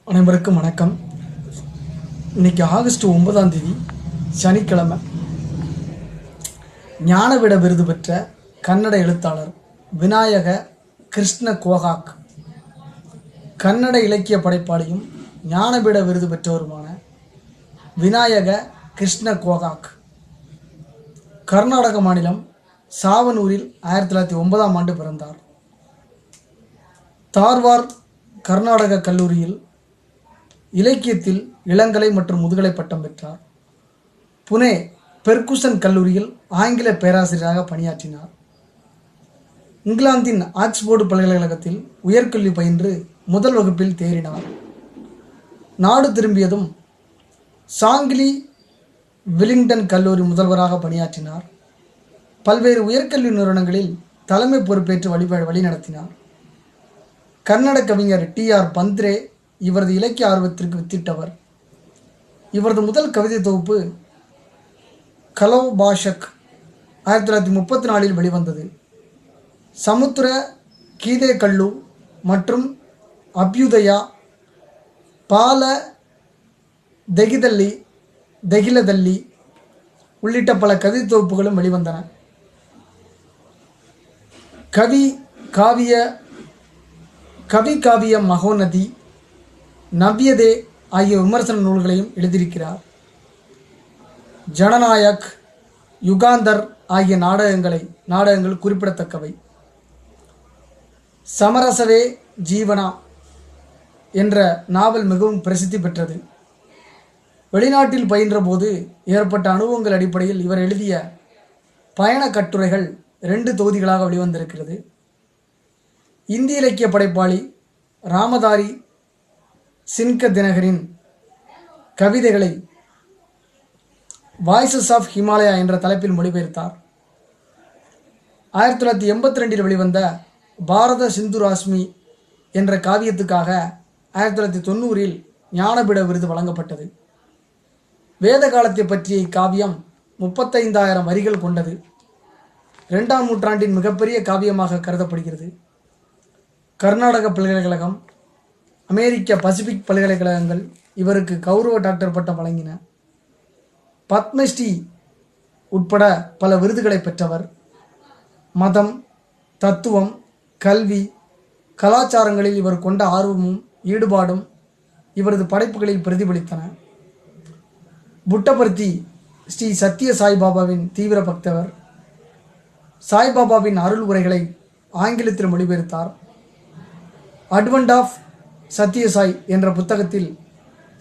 அனைவருக்கும் வணக்கம். இன்னைக்கு ஆகஸ்ட் 9 சனிக்கிழமை. ஞானபீட விருது பெற்ற கன்னட எழுத்தாளர் விநாயக கிருஷ்ண கோகாக், கன்னட இலக்கிய படைப்பாளியும் ஞானபீட விருது பெற்றவருமான விநாயக கிருஷ்ண கோகாக் கர்நாடக மாநிலம் சாவனூரில் 1909 பிறந்தார். தார்வார் கர்நாடக கல்லூரியில் இலக்கியத்தில் இளங்கலை மற்றும் முதுகலை பட்டம் பெற்றார். புனே பெர்குசன் கல்லூரியில் ஆங்கில பேராசிரியராக பணியாற்றினார். இங்கிலாந்தின் ஆக்ஸ்போர்டு பல்கலைக்கழகத்தில் உயர்கல்வி பயின்று முதல் வகுப்பில் தேறினார். நாடு திரும்பியதும் சாங்கிலி வில்லிங்டன் கல்லூரி முதல்வராக பணியாற்றினார். பல்வேறு உயர்கல்வி நிறுவனங்களில் தலைமை பொறுப்பேற்று வழிநடத்தினார். கன்னட கவிஞர் TR பந்த்ரே இவரது இலக்கிய ஆர்வத்திற்கு வித்திட்டவர். இவரது முதல் கவிதை தொகுப்பு கலோ பாஷக் 1934 வெளிவந்தது. சமுத்திர கீதே கல்லு மற்றும் அப்யுதயா, பால தெகிலதல்லி உள்ளிட்ட பல கவிதை தொகுப்புகளும் வெளிவந்தன. கவி காவிய மகோநதி, நவ்யதே ஆகிய விமர்சன நூல்களையும் எழுதியிருக்கிறார். ஜனநாயக், யுகாந்தர் ஆகிய நாடகங்கள் குறிப்பிடத்தக்கவை. சமரசவே ஜீவனா என்ற நாவல் மிகவும் பிரசித்தி பெற்றது. வெளிநாட்டில் பயின்ற போது ஏற்பட்ட அனுபவங்கள் அடிப்படையில் இவர் எழுதிய பயண கட்டுரைகள் 2 தொகுதிகளாக வெளிவந்திருக்கிறது. இந்திய இலக்கிய படைப்பாளி ராமதாரி சின்க தினகரின் கவிதைகளை வாய்ஸஸ் ஆஃப் ஹிமாலயா என்ற தலைப்பில் மொழிபெயர்த்தார். 1982 வெளிவந்த பாரத சிந்து ராஸ்மி என்ற காவியத்துக்காக 1990 ஞானபீட விருது வழங்கப்பட்டது. வேத காலத்தை பற்றிய இக்காவியம் 35,000 வரிகள் கொண்டது. 2ஆம் நூற்றாண்டின் மிகப்பெரிய காவியமாக கருதப்படுகிறது. கர்நாடக பல்கலைக்கழகம், அமெரிக்க பசிபிக் பல்கலைக்கழகங்கள் இவருக்கு கௌரவ டாக்டர் பட்டம் வழங்கின. பத்மஸ்ரீ உட்பட பல விருதுகளை பெற்றவர். மதம், தத்துவம், கல்வி, கலாச்சாரங்களில் இவர் கொண்ட ஆர்வமும் ஈடுபாடும் இவரது படைப்புகளில் பிரதிபலித்தன. புட்டபர்த்தி ஸ்ரீ சத்ய சாய்பாபாவின் தீவிர பக்தவர். சாய்பாபாவின் அருள் உரைகளை ஆங்கிலத்தில் மொழிபெயர்த்தார். அட்வென்ட் ஆஃப் சத்யசாய் என்ற புத்தகத்தில்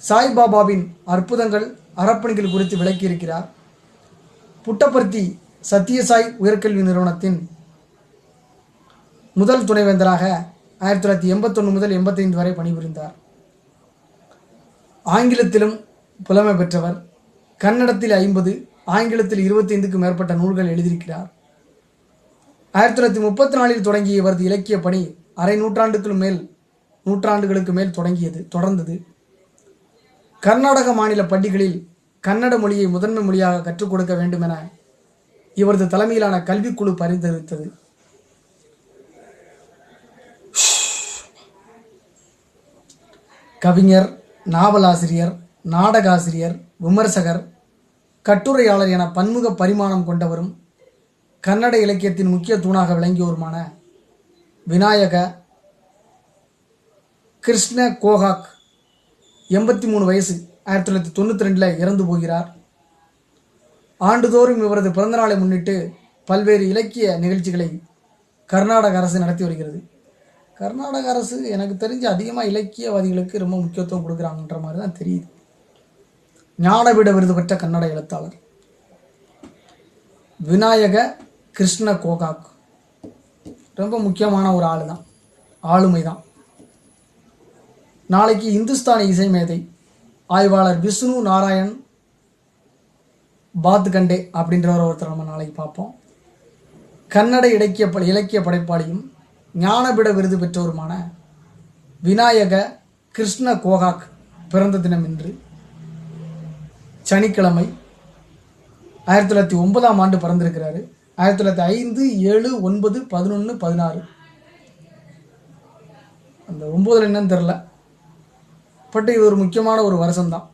சாய்பாபாவின் அற்புதங்கள், அறப்பணிகள் குறித்து விளக்கியிருக்கிறார். புட்டபர்த்தி சத்யசாய் உயர்கல்வி நிறுவனத்தின் முதல் துணைவேந்தராக 1981 முதல் 85 வரை பணிபுரிந்தார். ஆங்கிலத்திலும் புலமை பெற்றவர். கன்னடத்தில் 50, ஆங்கிலத்தில் 25க்கும் மேற்பட்ட நூல்கள் எழுதியிருக்கிறார். 1934 தொடங்கிய இவரது இலக்கிய பணி அரை நூற்றாண்டுகளுக்கு மேல் தொடர்ந்தது. கர்நாடக மாநில பள்ளிகளில் கன்னட மொழியை முதன்மை மொழியாக கற்றுக் கொடுக்க வேண்டும் என இவரது தலைமையிலான கல்விக்குழு பரிந்துரைத்தது. கவிஞர், நாவலாசிரியர், நாடகாசிரியர், விமர்சகர், கட்டுரையாளர் என பன்முக பரிமாணம் கொண்டவரும் கன்னட இலக்கியத்தின் முக்கிய தூணாக விளங்கியவருமான விநாயக கிருஷ்ண கோகாக் 83 வயசு 1992 இறந்து போகிறார். ஆண்டுதோறும் இவரது பிறந்தநாளை முன்னிட்டு பல்வேறு இலக்கிய நிகழ்ச்சிகளை கர்நாடக அரசு நடத்தி வருகிறது. கர்நாடக அரசு எனக்கு தெரிஞ்சு அதிகமாக இலக்கியவாதிகளுக்கு ரொம்ப முக்கியத்துவம் கொடுக்குறாங்கன்ற மாதிரி தான் தெரியுது. ஞானபீட விருது பெற்ற கன்னட எழுத்தாளர் விநாயக கிருஷ்ண கோகாக் ரொம்ப முக்கியமான ஒரு ஆளுமை தான். நாளைக்கு இந்துஸ்தானி இசை மேதை ஆய்வாளர் விஷ்ணு நாராயண் பாத்கண்டே அப்படின்றவர் ஒருத்தர் நம்ம நாளைக்கு பார்ப்போம். கன்னட இலக்கிய படைப்பாளியும் ஞானபீட விருது பெற்றவருமான விநாயக கிருஷ்ண கோகாக் பிறந்த தினம் இன்று சனிக்கிழமை. 1909 பிறந்திருக்கிறாரு. 1905, 7, 9, 11, 16 அந்த 9 என்னன்னு தெரில. பட் இது ஒரு முக்கியமான ஒரு வருஷம்தான்.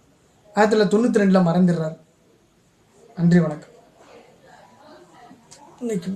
1992 மறைந்துடுறார். நன்றி, வணக்கம். இன்னைக்கு